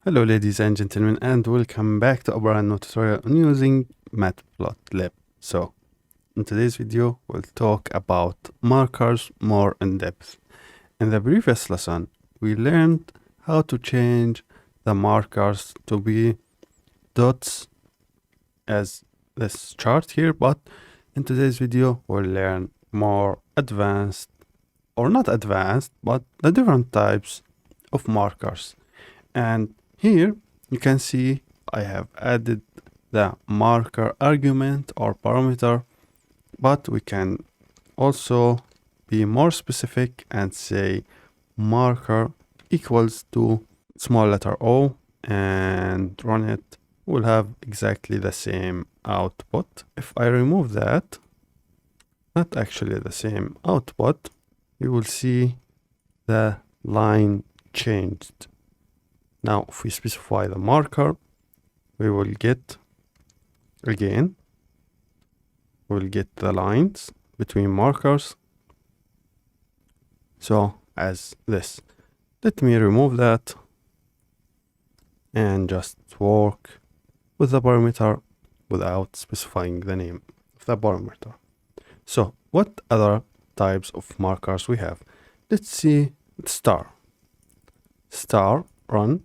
Hello ladies and gentlemen, and welcome back to a brand new tutorial on using Matplotlib. So in today's video we'll talk about markers more in depth. In the previous lesson we learned how to change the markers to be dots as this chart here, but in today's video we'll learn more advanced, or not advanced, but the different types of markers. And here you can see I have added the marker argument or parameter, but we can also be more specific and say marker equals to small letter O and run it. We'll have exactly the same output. If I remove that, not actually the same output, you will see the line changed. Now, if we specify the marker, we will get, again, we'll get the lines between markers. So, as this. Let me remove that and just work with the parameter without specifying the name of the parameter. So, what other types of markers we have? Let's see star. Star, run.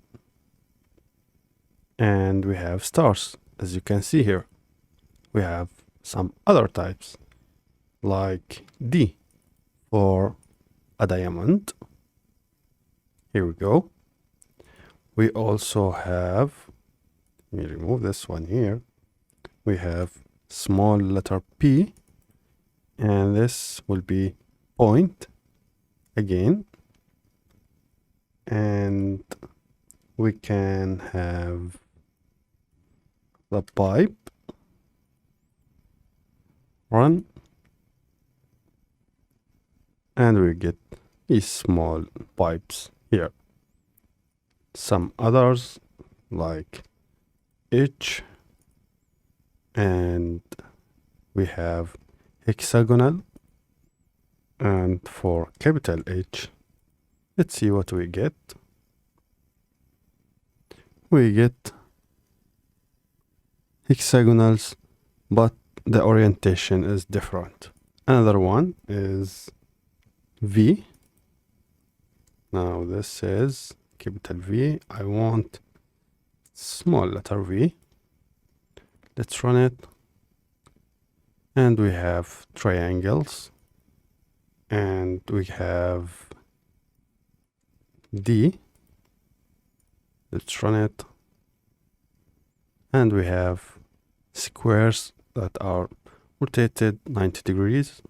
And we have stars, as you can see here. We have some other types like D for a diamond. Here we go. We also have, let me remove this one here. We have small letter P, and this will be point again. And we can have the pipe, run, and we get these small pipes here. Some others like H, and we have hexagonal, and for capital H, let's see what we get. We get hexagonals, but the orientation is different. Another one is V. Now this is capital V. I want small letter V. Let's run it. And we have triangles. And we have D. Let's run it. And we have squares that are rotated 90 degrees.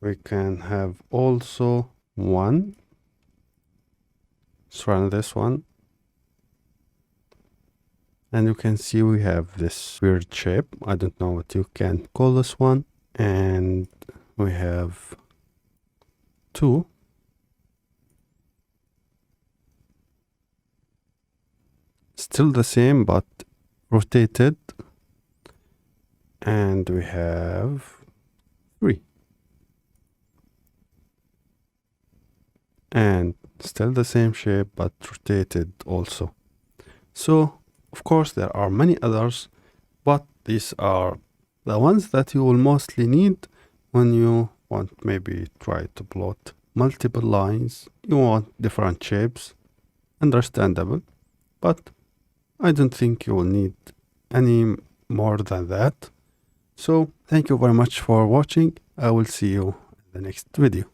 We can have also one. Let's run this one. And you can see we have this weird shape. I don't know what you can call this one. And we have two. Still the same, but rotated. And we have three. And still the same shape, but rotated also. So, of course, there are many others, but these are the ones that you will mostly need when you want maybe try to plot multiple lines. You want different shapes, understandable, but I don't think you will need any more than that. So thank you very much for watching. I will see you in the next video.